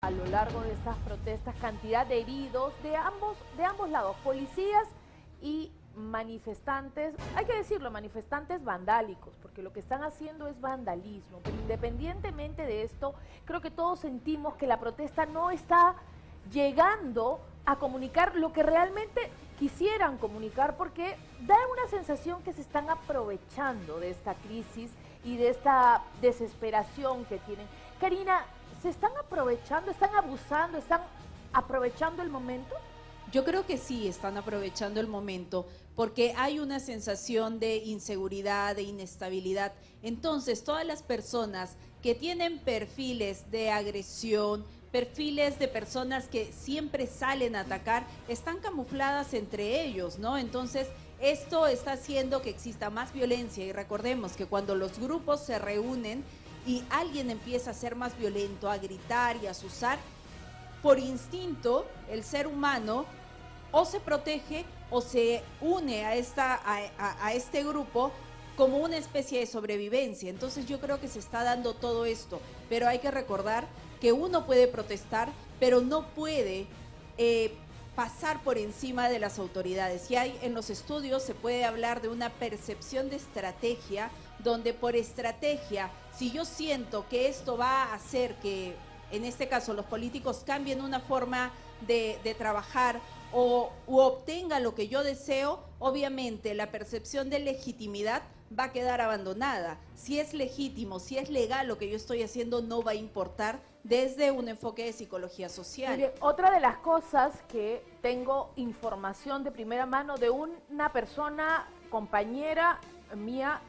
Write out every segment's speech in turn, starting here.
A lo largo de estas protestas, cantidad de heridos de ambos lados, policías y manifestantes, hay que decirlo, manifestantes vandálicos, porque lo que están haciendo es vandalismo, pero independientemente de esto, creo que todos sentimos que la protesta no está llegando a comunicar lo que realmente quisieran comunicar, porque da una sensación que se están aprovechando de esta crisis y de esta desesperación que tienen. Karina, ¿se están aprovechando, están abusando, están aprovechando el momento? Yo creo que sí están aprovechando el momento porque hay una sensación de inseguridad, de inestabilidad. Entonces, todas las personas que tienen perfiles de agresión, perfiles de personas que siempre salen a atacar, están camufladas entre ellos, ¿no? Entonces, esto está haciendo que exista más violencia y recordemos que cuando los grupos se reúnen y alguien empieza a ser más violento, a gritar y a azuzar, por instinto el ser humano o se protege o se une a este grupo como una especie de sobrevivencia. Entonces yo creo que se está dando todo esto, pero hay que recordar que uno puede protestar, pero no puede pasar por encima de las autoridades. Y en los estudios se puede hablar de una percepción de estrategia, donde por estrategia, si yo siento que esto va a hacer que, en este caso, los políticos cambien una forma de trabajar u obtenga lo que yo deseo, obviamente la percepción de legitimidad va a quedar abandonada. Si es legítimo, si es legal lo que yo estoy haciendo, no va a importar desde un enfoque de psicología social. Mire, otra de las cosas que tengo información de primera mano de una persona, compañera mía,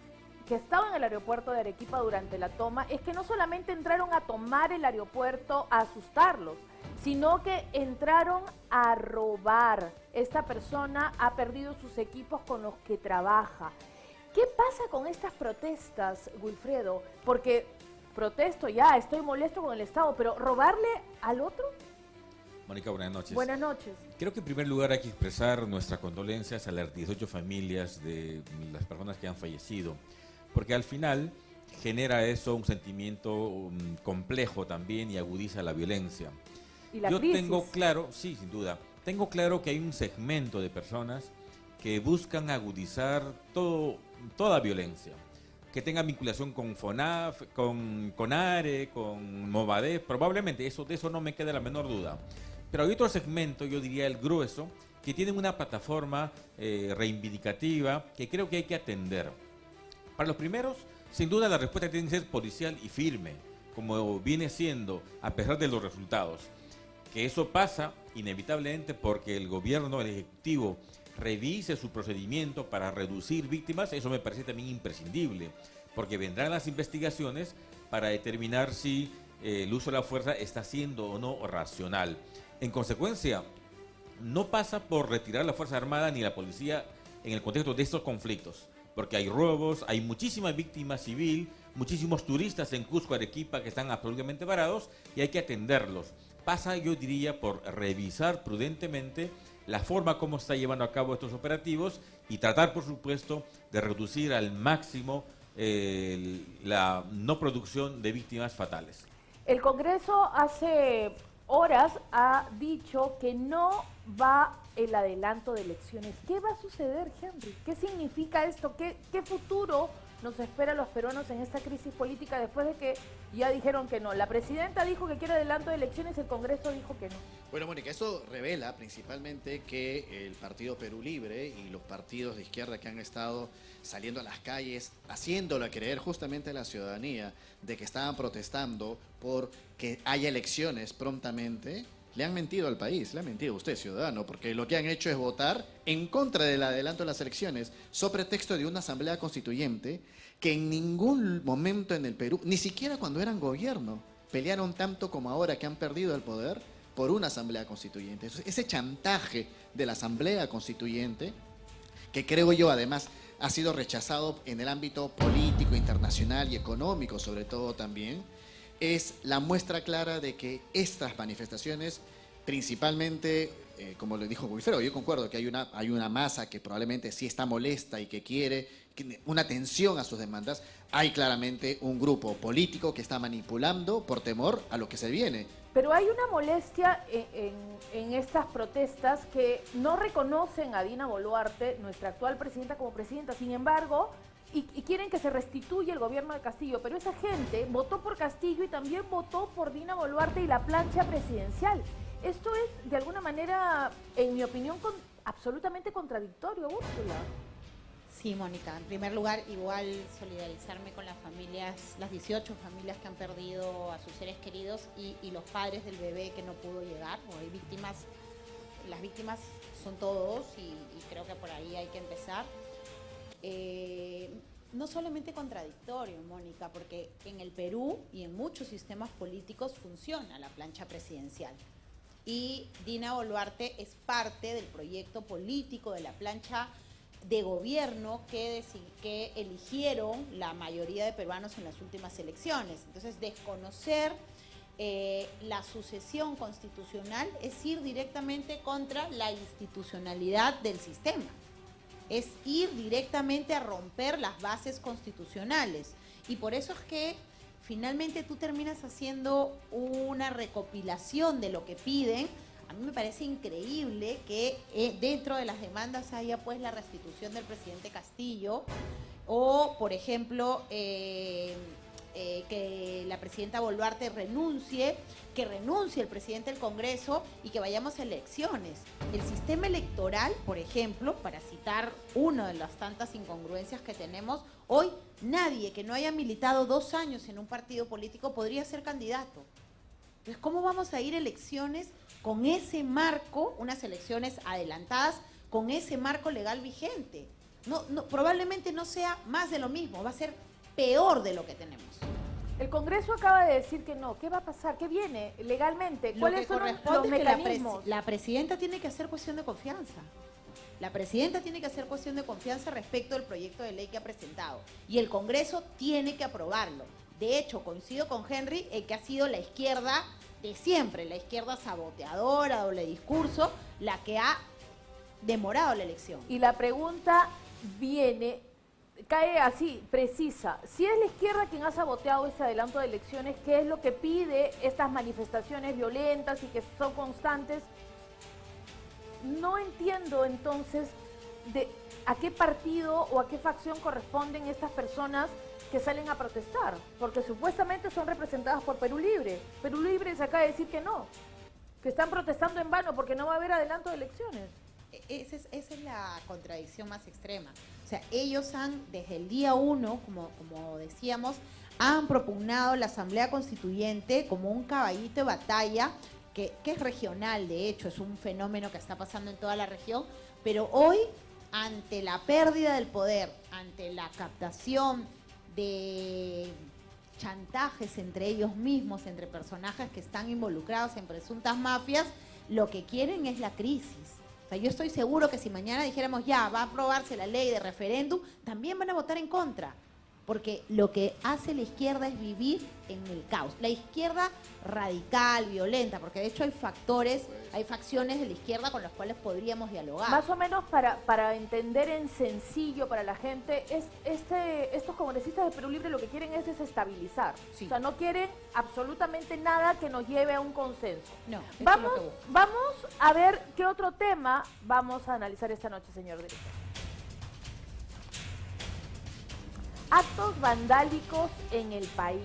que estaba en el aeropuerto de Arequipa durante la toma, es que no solamente entraron a tomar el aeropuerto a asustarlos, sino que entraron a robar. Esta persona ha perdido sus equipos con los que trabaja. ¿Qué pasa con estas protestas, Wilfredo? Porque protesto ya, estoy molesto con el Estado, pero ¿robarle al otro? Mónica, buenas noches. Buenas noches. Creo que en primer lugar hay que expresar nuestras condolencias a las 18 familias de las personas que han fallecido, porque al final genera eso un sentimiento complejo también y agudiza la violencia. ¿Y la Yo crisis? tengo claro, sí, sin duda, tengo claro que hay un segmento de personas que buscan agudizar toda violencia, que tenga vinculación con FONAF, con CONARE, con Movadef, probablemente de eso no me queda la menor duda. Pero hay otro segmento, yo diría el grueso, que tienen una plataforma reivindicativa que creo que hay que atender. Para los primeros, sin duda la respuesta tiene que ser policial y firme, como viene siendo a pesar de los resultados. Que eso pasa inevitablemente porque el gobierno, el Ejecutivo, revise su procedimiento para reducir víctimas. Eso me parece también imprescindible, porque vendrán las investigaciones para determinar si el uso de la fuerza está siendo o no racional. En consecuencia, no pasa por retirar la Fuerza Armada ni la policía en el contexto de estos conflictos, porque hay robos, hay muchísimas víctimas civiles, muchísimos turistas en Cusco, Arequipa, que están absolutamente varados y hay que atenderlos. Pasa, yo diría, por revisar prudentemente la forma como está llevando a cabo estos operativos y tratar, por supuesto, de reducir al máximo la no producción de víctimas fatales. El Congreso hace horas ha dicho que no va el adelanto de elecciones. ¿Qué va a suceder, Henry? ¿Qué significa esto? ¿Qué futuro nos espera a los peruanos en esta crisis política después de que ya dijeron que no? La presidenta dijo que quiere adelanto de elecciones, el Congreso dijo que no. Bueno, Mónica, eso revela principalmente que el Partido Perú Libre y los partidos de izquierda que han estado saliendo a las calles, haciéndolo creer justamente a la ciudadanía de que estaban protestando por que haya elecciones prontamente, le han mentido al país, le han mentido a usted, ciudadano, porque lo que han hecho es votar en contra del adelanto de las elecciones, sobre pretexto de una asamblea constituyente que en ningún momento en el Perú, ni siquiera cuando eran gobierno, pelearon tanto como ahora que han perdido el poder por una asamblea constituyente. Ese chantaje de la asamblea constituyente, que creo yo además ha sido rechazado en el ámbito político, internacional y económico sobre todo también, es la muestra clara de que estas manifestaciones, principalmente, como le dijo Wilfredo, yo concuerdo que hay una masa que probablemente sí está molesta y que quiere una atención a sus demandas. Hay claramente un grupo político que está manipulando por temor a lo que se viene. Pero hay una molestia en estas protestas que no reconocen a Dina Boluarte, nuestra actual presidenta, como presidenta. Sin embargo, y quieren que se restituya el gobierno de Castillo. Pero esa gente votó por Castillo y también votó por Dina Boluarte y la plancha presidencial. Esto es, de alguna manera, en mi opinión, absolutamente contradictorio, Úrsula. Sí, Mónica. En primer lugar, igual solidarizarme con las familias, las 18 familias que han perdido a sus seres queridos y los padres del bebé que no pudo llegar. O hay víctimas, las víctimas son todos y creo que por ahí hay que empezar. No solamente contradictorio, Mónica, porque en el Perú y en muchos sistemas políticos funciona la plancha presidencial. Y Dina Boluarte es parte del proyecto político de la plancha de gobierno que eligieron la mayoría de peruanos en las últimas elecciones. Entonces, desconocer la sucesión constitucional es ir directamente contra la institucionalidad del sistema. Es ir directamente a romper las bases constitucionales. Y por eso es que finalmente tú terminas haciendo una recopilación de lo que piden. A mí me parece increíble que dentro de las demandas haya pues la restitución del presidente Castillo o, por ejemplo, que la presidenta Boluarte renuncie, que renuncie el presidente del Congreso y que vayamos a elecciones. El sistema electoral, por ejemplo, para citar una de las tantas incongruencias que tenemos, hoy nadie que no haya militado 2 años en un partido político podría ser candidato. Entonces, ¿cómo vamos a ir a elecciones con ese marco, unas elecciones adelantadas, con ese marco legal vigente? Probablemente no sea más de lo mismo, va a ser peor de lo que tenemos. El Congreso acaba de decir que no. ¿Qué va a pasar? ¿Qué viene legalmente? ¿Cuáles son los mecanismos? La presidenta tiene que hacer cuestión de confianza. La presidenta tiene que hacer cuestión de confianza respecto del proyecto de ley que ha presentado. Y el Congreso tiene que aprobarlo. De hecho, coincido con Henry en que ha sido la izquierda de siempre, la izquierda saboteadora, doble discurso, la que ha demorado la elección. Y la pregunta cae así, precisa. Si es la izquierda quien ha saboteado este adelanto de elecciones, ¿qué es lo que pide estas manifestaciones violentas y que son constantes? No entiendo entonces a qué partido o a qué facción corresponden estas personas que salen a protestar, porque supuestamente son representadas por Perú Libre. Perú Libre se acaba de decir que no, que están protestando en vano porque no va a haber adelanto de elecciones. Esa es la contradicción más extrema. O sea, ellos han, desde el día 1, como decíamos, han propugnado la Asamblea Constituyente como un caballito de batalla, que es regional, de hecho, es un fenómeno que está pasando en toda la región, pero hoy, ante la pérdida del poder, ante la captación de chantajes entre ellos mismos, entre personajes que están involucrados en presuntas mafias, lo que quieren es la crisis. O sea, yo estoy seguro que si mañana dijéramos ya, va a aprobarse la ley de referéndum, también van a votar en contra. Porque lo que hace la izquierda es vivir en el caos. La izquierda radical, violenta, porque de hecho hay facciones de la izquierda con las cuales podríamos dialogar. Más o menos para entender en sencillo para la gente, estos congresistas de Perú Libre lo que quieren es desestabilizar. Sí. O sea, no quieren absolutamente nada que nos lleve a un consenso. No. Vamos a ver qué otro tema vamos a analizar esta noche, señor director. Actos vandálicos en el país,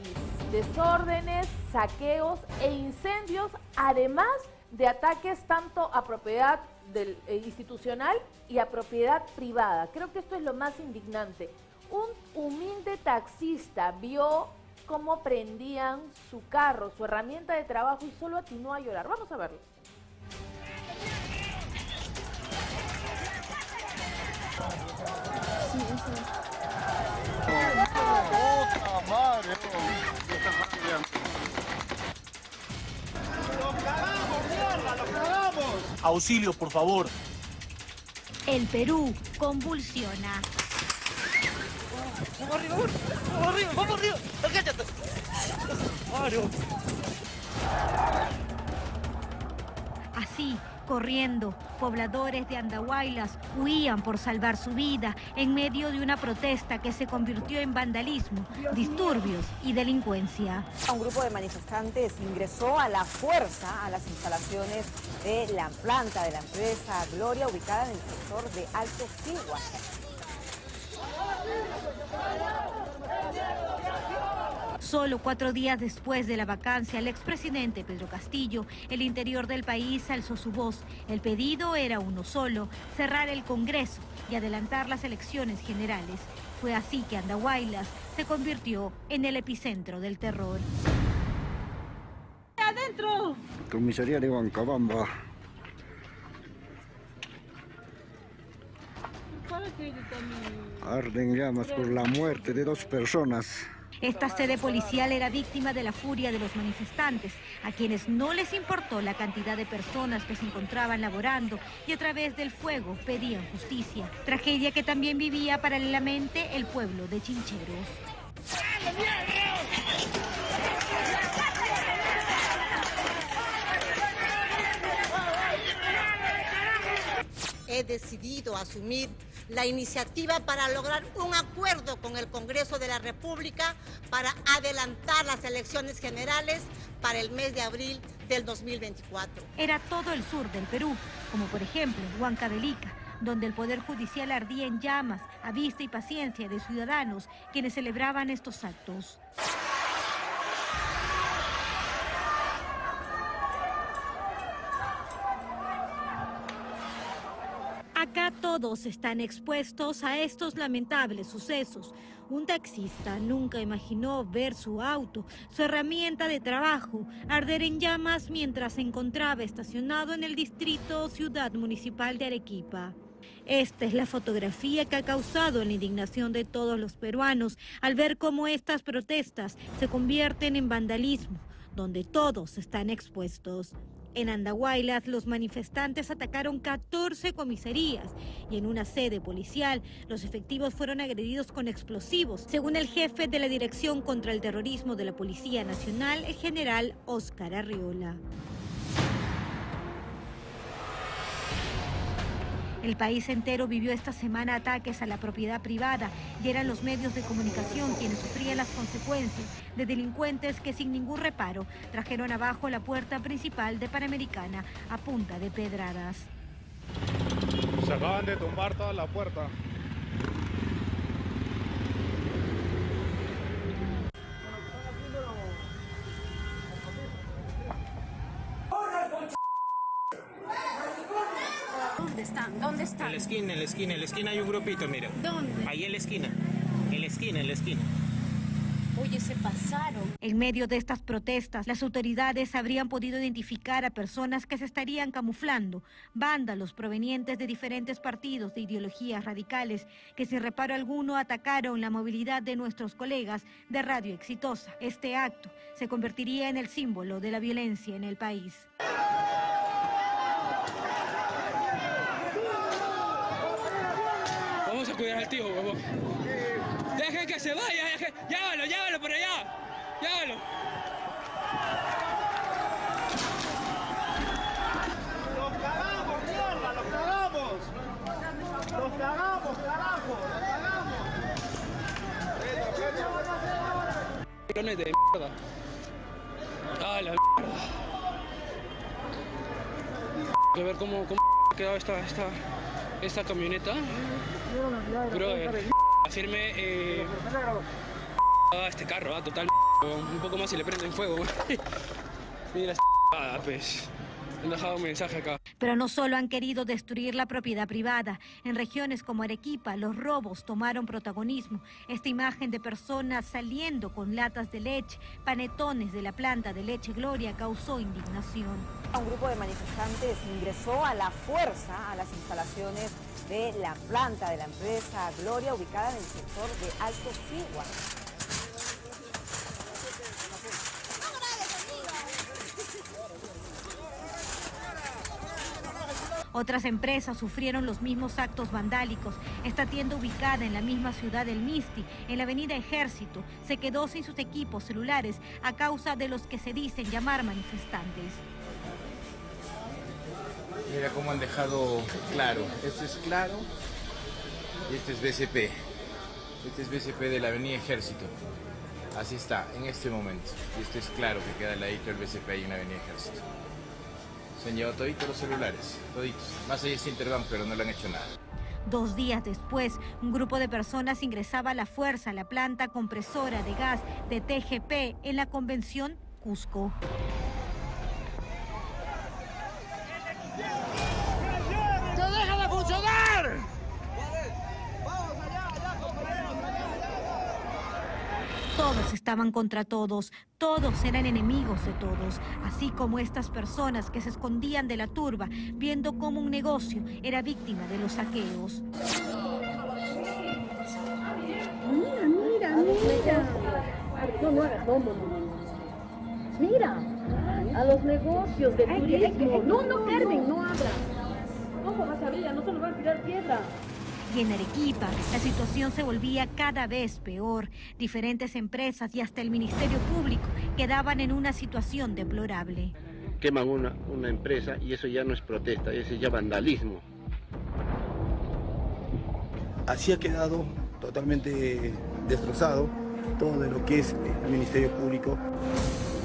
desórdenes, saqueos e incendios, además de ataques tanto a propiedad institucional y a propiedad privada. Creo que esto es lo más indignante. Un humilde taxista vio cómo prendían su carro, su herramienta de trabajo, y solo atinó a llorar. Vamos a verlo. ¡Puta madre! ¡Lo cagamos, mierda! ¡Lo cagamos! Auxilio, por favor. El Perú convulsiona. ¡Vamos arriba, vamos arriba! ¡Vamos arriba! ¡Cállate! Así corriendo. Pobladores de Andahuaylas huían por salvar su vida en medio de una protesta que se convirtió en vandalismo, disturbios y delincuencia. Un grupo de manifestantes ingresó a la fuerza a las instalaciones de la planta de la empresa Gloria, ubicada en el sector de Alto Sigua. Solo 4 días después de la vacancia, el expresidente Pedro Castillo, el interior del país alzó su voz. El pedido era uno solo: cerrar el Congreso y adelantar las elecciones generales. Fue así que Andahuaylas se convirtió en el epicentro del terror. ¡Adentro! Comisaría de Huancabamba. Arden llamas por la muerte de 2 personas. Esta sede policial era víctima de la furia de los manifestantes, a quienes no les importó la cantidad de personas que se encontraban laborando y a través del fuego pedían justicia. Tragedia que también vivía paralelamente el pueblo de Chincheros. He decidido asumir la iniciativa para lograr un acuerdo con el Congreso de la República para adelantar las elecciones generales para el mes de abril del 2024. Era todo el sur del Perú, como por ejemplo Huancavelica, donde el Poder Judicial ardía en llamas a vista y paciencia de ciudadanos quienes celebraban estos actos. Acá todos están expuestos a estos lamentables sucesos. Un taxista nunca imaginó ver su auto, su herramienta de trabajo, arder en llamas mientras se encontraba estacionado en el distrito Ciudad Municipal de Arequipa. Esta es la fotografía que ha causado la indignación de todos los peruanos al ver cómo estas protestas se convierten en vandalismo, donde todos están expuestos. En Andahuaylas, los manifestantes atacaron 14 comisarías y en una sede policial, los efectivos fueron agredidos con explosivos, según el jefe de la Dirección contra el Terrorismo de la Policía Nacional, el general Óscar Arriola. El país entero vivió esta semana ataques a la propiedad privada y eran los medios de comunicación quienes sufrían las consecuencias de delincuentes que sin ningún reparo trajeron abajo la puerta principal de Panamericana a punta de pedradas. Se acaban de tumbar toda la puerta. ¿Dónde están? En la esquina hay un grupito, mira. ¿Dónde? Ahí en la esquina. En la esquina. Oye, se pasaron. En medio de estas protestas, las autoridades habrían podido identificar a personas que se estarían camuflando, vándalos provenientes de diferentes partidos de ideologías radicales que sin reparo alguno atacaron la movilidad de nuestros colegas de Radio Exitosa. Este acto se convertiría en el símbolo de la violencia en el país. Vamos a cuidar al tío, huevón. Dejen que se vaya, llévalo por allá. Llévalo. ¡Los cagamos, mierda! ¡Los cagamos! ¡Los cagamos, carajo! ¡Los cagamos! ¡Millones de mierda! ¡Ah, la mierda! Hay que ver cómo ha quedado esta camioneta. Brother, hacerme este carro, total, un poco más y le prenden fuego. Mira, pues, han dejado un mensaje acá. Pero no solo han querido destruir la propiedad privada. En regiones como Arequipa, los robos tomaron protagonismo. Esta imagen de personas saliendo con latas de leche, panetones de la planta de leche Gloria causó indignación. Un grupo de manifestantes ingresó a la fuerza a las instalaciones de la planta de la empresa Gloria, ubicada en el sector de Alto Sigua. Otras empresas sufrieron los mismos actos vandálicos. Esta tienda ubicada en la misma ciudad del Misti, en la avenida Ejército, se quedó sin sus equipos celulares a causa de los que se dicen llamar manifestantes. Mira cómo han dejado claro. Este es Claro y este es BCP. Este es BCP de la Avenida Ejército. Así está, en este momento. Y este es Claro, que queda al ladito del BCP ahí en la Avenida Ejército. Se han llevado toditos los celulares, toditos. Más allá es Interbank, pero no le han hecho nada. 2 días después, un grupo de personas ingresaba a la fuerza a la planta compresora de gas de TGP en la Convención Cusco. ¡Que deja de funcionar! Todos estaban contra todos, todos eran enemigos de todos, así como estas personas que se escondían de la turba, viendo cómo un negocio era víctima de los saqueos. Mira. Mira, a los negocios de turismo. No, Carmen, no abra. ¿Cómo vas a abrir? No se nos va a tirar piedra. Y en Arequipa, la situación se volvía cada vez peor. Diferentes empresas y hasta el Ministerio Público quedaban en una situación deplorable. Queman una empresa y eso ya no es protesta, eso es ya vandalismo. Así ha quedado totalmente destrozado todo de lo que es el Ministerio Público.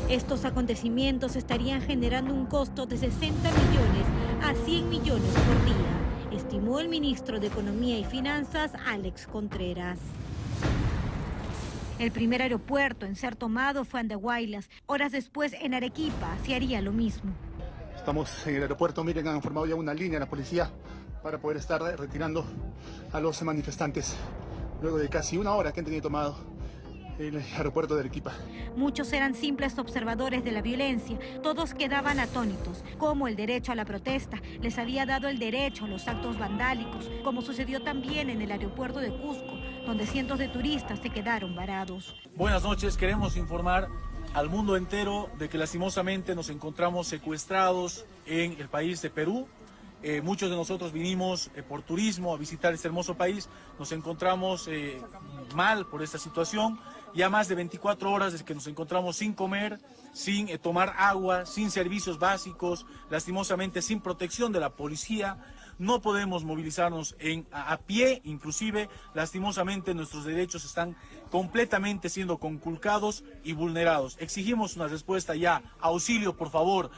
Estos acontecimientos estarían generando un costo de 60 millones a 100 millones por día, estimó el ministro de Economía y Finanzas, Alex Contreras. El primer aeropuerto en ser tomado fue Andahuaylas. Horas después, en Arequipa, se haría lo mismo. Estamos en el aeropuerto, miren, han formado ya una línea en la policía para poder estar retirando a los manifestantes, luego de casi 1 hora que han tenido tomado el aeropuerto de Arequipa. Muchos eran simples observadores de la violencia, todos quedaban atónitos, como el derecho a la protesta les había dado el derecho a los actos vandálicos, como sucedió también en el aeropuerto de Cusco, donde cientos de turistas se quedaron varados. Buenas noches, queremos informar al mundo entero de que lastimosamente nos encontramos secuestrados en el país de Perú. Muchos de nosotros vinimos por turismo a visitar este hermoso país, nos encontramos mal por esta situación, ya más de 24 horas desde que nos encontramos sin comer, sin tomar agua, sin servicios básicos, lastimosamente sin protección de la policía. No podemos movilizarnos a pie, inclusive lastimosamente nuestros derechos están completamente siendo conculcados y vulnerados. Exigimos una respuesta ya, auxilio por favor.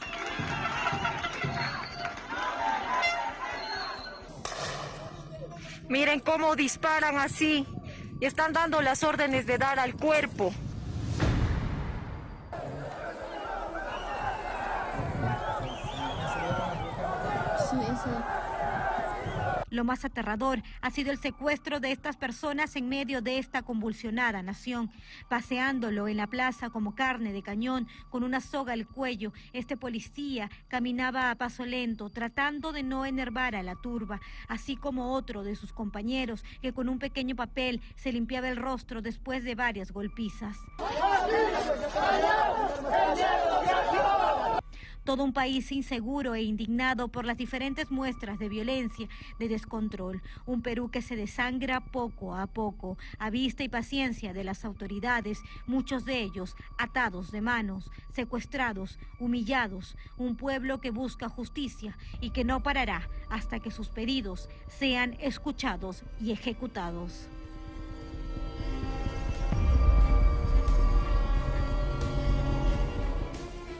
Miren cómo disparan así y están dando las órdenes de dar al cuerpo. Lo más aterrador ha sido el secuestro de estas personas en medio de esta convulsionada nación. Paseándolo en la plaza como carne de cañón, con una soga al cuello, este policía caminaba a paso lento, tratando de no enervar a la turba, así como otro de sus compañeros, que con un pequeño papel se limpiaba el rostro después de varias golpizas. Todo un país inseguro e indignado por las diferentes muestras de violencia, de descontrol. Un Perú que se desangra poco a poco, a vista y paciencia de las autoridades, muchos de ellos atados de manos, secuestrados, humillados. Un pueblo que busca justicia y que no parará hasta que sus pedidos sean escuchados y ejecutados.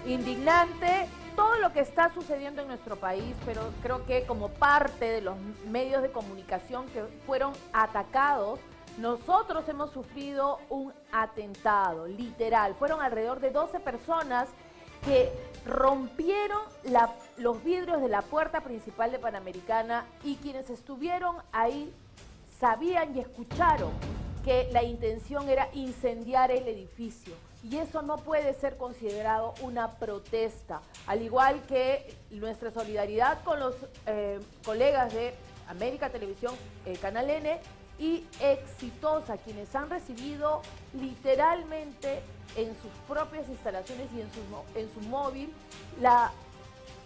Indignante todo lo que está sucediendo en nuestro país, pero creo que como parte de los medios de comunicación que fueron atacados, nosotros hemos sufrido un atentado, literal. Fueron alrededor de 12 personas que rompieron los vidrios de la puerta principal de Panamericana, y quienes estuvieron ahí sabían y escucharon que la intención era incendiar el edificio. Y eso no puede ser considerado una protesta, al igual que nuestra solidaridad con los colegas de América Televisión, Canal N y Exitosa, quienes han recibido literalmente en sus propias instalaciones y en su móvil la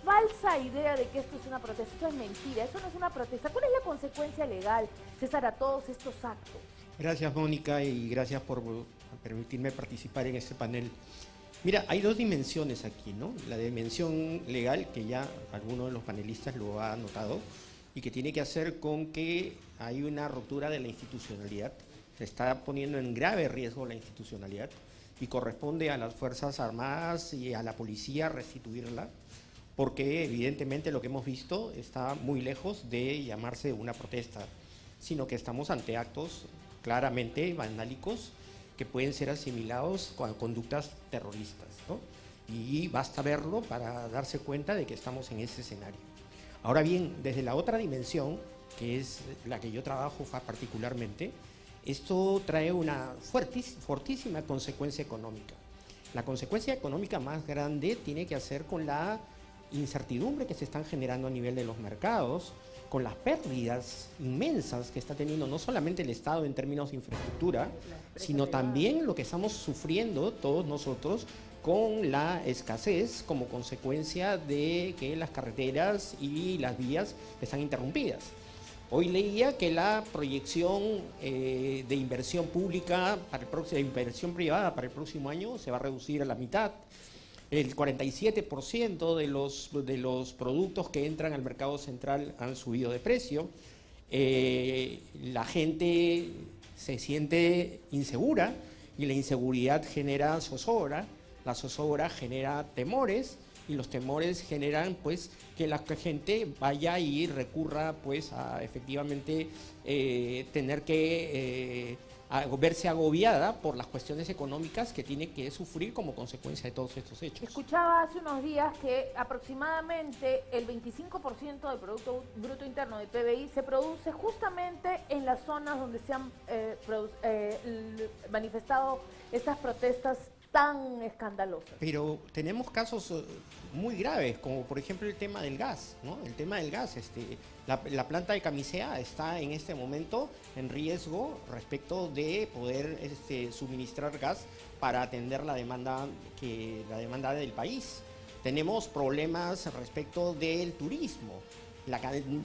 falsa idea de que esto es una protesta. Esto es mentira, eso no es una protesta. ¿Cuál es la consecuencia legal, César, a todos estos actos? Gracias, Mónica, y gracias por permitirme participar en este panel. Mira, hay dos dimensiones aquí, ¿no? La dimensión legal, que ya alguno de los panelistas lo ha notado, y que tiene que hacer con que hay una ruptura de la institucionalidad. Se está poniendo en grave riesgo la institucionalidad y corresponde a las Fuerzas Armadas y a la policía restituirla, porque evidentemente lo que hemos visto está muy lejos de llamarse una protesta, sino que estamos ante actos claramente vandálicos que pueden ser asimilados con conductas terroristas, ¿no? Y basta verlo para darse cuenta de que estamos en ese escenario. Ahora bien, desde la otra dimensión, que es la que yo trabajo particularmente, esto trae una fortísima consecuencia económica. La consecuencia económica más grande tiene que hacer con la incertidumbre que se están generando a nivel de los mercados, con las pérdidas inmensas que está teniendo no solamente el Estado en términos de infraestructura, sino también lo que estamos sufriendo todos nosotros con la escasez como consecuencia de que las carreteras y las vías están interrumpidas. Hoy leía que la proyección de inversión pública, de inversión privada para el próximo año se va a reducir a la mitad. El 47% de los productos que entran al mercado central han subido de precio. La gente se siente insegura y la inseguridad genera zozobra. La zozobra genera temores y los temores generan pues que la gente vaya y recurra pues a efectivamente tener que verse agobiada por las cuestiones económicas que tiene que sufrir como consecuencia de todos estos hechos. Escuchaba hace unos días que aproximadamente el 25% del Producto Bruto Interno de PBI se produce justamente en las zonas donde se han manifestado estas protestas tan escandalosas. Pero tenemos casos muy graves, como por ejemplo el tema del gas, ¿no? El tema del gas, la planta de Camisea está en este momento en riesgo respecto de poder suministrar gas para atender la demanda del país. Tenemos problemas respecto del turismo.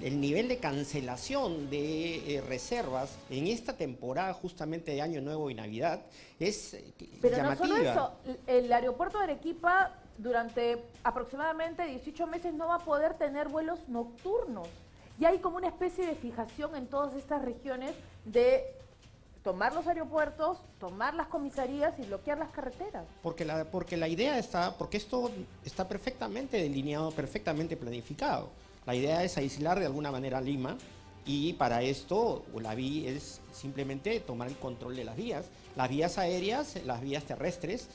El nivel de cancelación de reservas en esta temporada justamente de Año Nuevo y Navidad es Pero llamativa. no solo eso, el aeropuerto de Arequipa durante aproximadamente 18 meses no va a poder tener vuelos nocturnos. Y hay como una especie de fijación en todas estas regiones de tomar los aeropuertos, tomar las comisarías y bloquear las carreteras. Porque la idea está, porque esto está perfectamente delineado, perfectamente planificado. La idea es aislar de alguna manera a Lima y para esto la vía es simplemente tomar el control de las vías aéreas, las vías terrestres,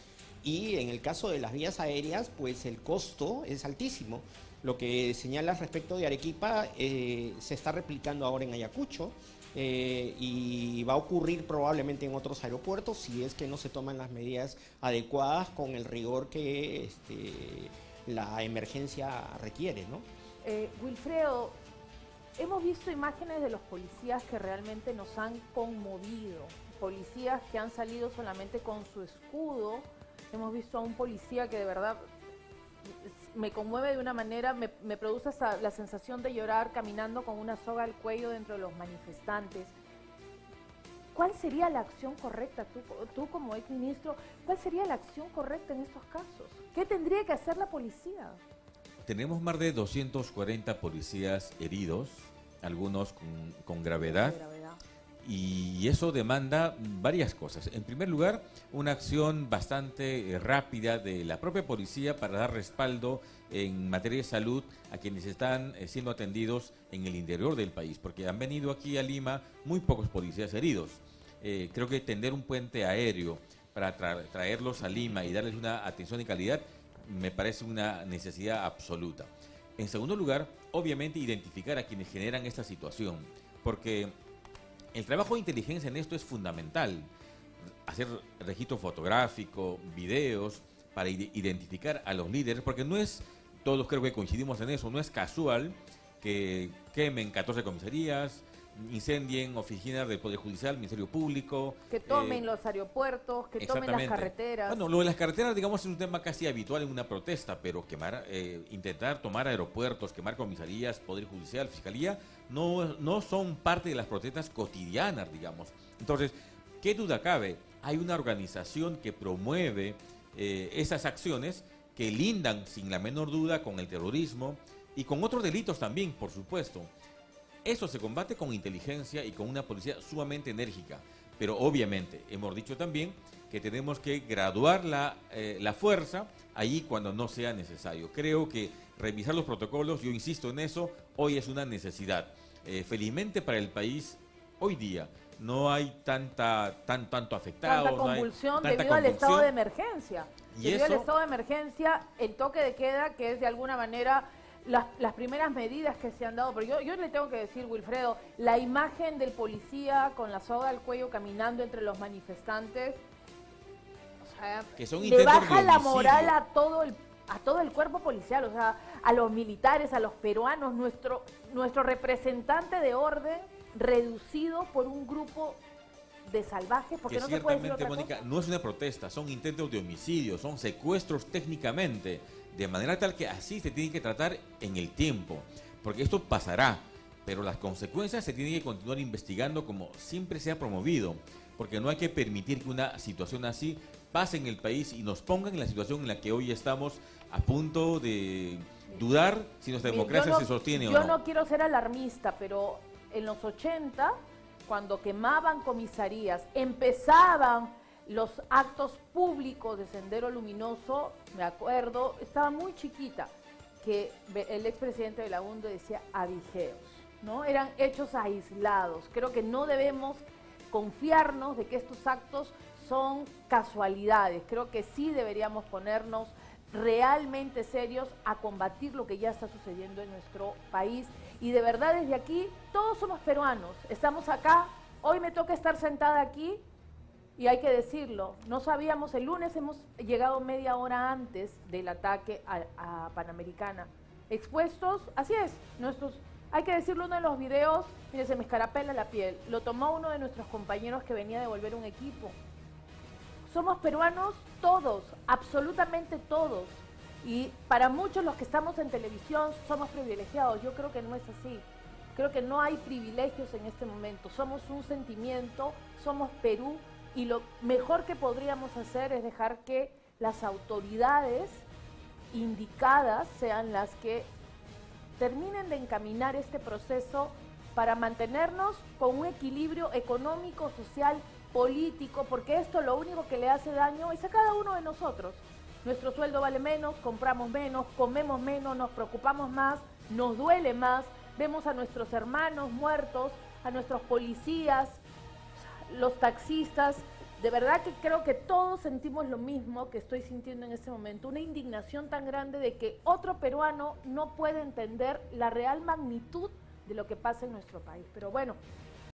y en el caso de las vías aéreas pues el costo es altísimo. Lo que señalas respecto de Arequipa se está replicando ahora en Ayacucho y va a ocurrir probablemente en otros aeropuertos si es que no se toman las medidas adecuadas con el rigor que la emergencia requiere, ¿no? Wilfredo, hemos visto imágenes de los policías que realmente nos han conmovido, policías que han salido solamente con su escudo. Hemos visto a un policía que de verdad me conmueve de una manera, me produce hasta la sensación de llorar caminando con una soga al cuello dentro de los manifestantes. ¿Cuál sería la acción correcta, tú como exministro, cuál sería la acción correcta en estos casos? ¿Qué tendría que hacer la policía? Tenemos más de 240 policías heridos, algunos con gravedad, y eso demanda varias cosas. En primer lugar, una acción bastante rápida de la propia policía para dar respaldo en materia de salud a quienes están siendo atendidos en el interior del país, porque han venido aquí a Lima muy pocos policías heridos. Creo que tender un puente aéreo para traerlos a Lima y darles una atención de calidad me parece una necesidad absoluta. En segundo lugar, obviamente identificar a quienes generan esta situación, porque el trabajo de inteligencia en esto es fundamental. Hacer registro fotográfico, videos, para identificar a los líderes, porque no es, todos creo que coincidimos en eso, no es casual que quemen 14 comisarías, incendien oficinas del Poder Judicial, Ministerio Público. Que tomen los aeropuertos, que tomen las carreteras. Bueno, lo de las carreteras, digamos, es un tema casi habitual en una protesta, pero intentar tomar aeropuertos, quemar comisarías, Poder Judicial, Fiscalía, no son parte de las protestas cotidianas, digamos. Entonces, ¿qué duda cabe? Hay una organización que promueve esas acciones que lindan sin la menor duda con el terrorismo y con otros delitos también, por supuesto. Eso se combate con inteligencia y con una policía sumamente enérgica. Pero obviamente hemos dicho también que tenemos que graduar la fuerza allí cuando no sea necesario. Creo que revisar los protocolos, yo insisto en eso, hoy es una necesidad. Felizmente para el país, hoy día no hay tanto afectado. Tanta convulsión no hay debido al estado de emergencia. Y debido al eso- estado de emergencia, el toque de queda, que es de alguna manera las primeras medidas que se han dado. Pero yo le tengo que decir, Wilfredo, la imagen del policía con la soga al cuello caminando entre los manifestantes, o sea, Que son le intentos de baja la homicidio. moral a todo el cuerpo policial, o sea, a los militares, a los peruanos, nuestro representante de orden reducido por un grupo de salvajes, porque Que no se puede decir ciertamente, otra Mónica, cosa. no es una protesta, son intentos de homicidio, son secuestros técnicamente, de manera tal que así se tiene que tratar en el tiempo, porque esto pasará, pero las consecuencias se tienen que continuar investigando como siempre se ha promovido, porque no hay que permitir que una situación así pase en el país y nos ponga en la situación en la que hoy estamos a punto de dudar si nuestra democracia Yo no- se sostiene o Yo no. no quiero ser alarmista, pero en los 80, cuando quemaban comisarías, empezaban los actos públicos de Sendero Luminoso, me acuerdo, estaba muy chiquita, que el expresidente de la UNDE decía avigeos, ¿no? Eran hechos aislados. Creo que no debemos confiarnos de que estos actos son casualidades. Creo que sí deberíamos ponernos realmente serios a combatir lo que ya está sucediendo en nuestro país. Y de verdad desde aquí, todos somos peruanos, estamos acá, hoy me toca estar sentada aquí y hay que decirlo, no sabíamos, el lunes hemos llegado media hora antes del ataque a Panamericana, expuestos, así es, hay que decirlo, uno de los videos, mire, se me escarapela la piel, lo tomó uno de nuestros compañeros que venía a devolver un equipo. Somos peruanos todos, absolutamente todos. Y para muchos los que estamos en televisión somos privilegiados. Yo creo que no es así. Creo que no hay privilegios en este momento. Somos un sentimiento, somos Perú y lo mejor que podríamos hacer es dejar que las autoridades indicadas sean las que terminen de encaminar este proceso para mantenernos con un equilibrio económico, social, político, porque esto lo único que le hace daño es a cada uno de nosotros. Nuestro sueldo vale menos, compramos menos, comemos menos, nos preocupamos más, nos duele más, vemos a nuestros hermanos muertos, a nuestros policías, los taxistas. De verdad que creo que todos sentimos lo mismo que estoy sintiendo en este momento, una indignación tan grande de que otro peruano no puede entender la real magnitud de lo que pasa en nuestro país. Pero bueno,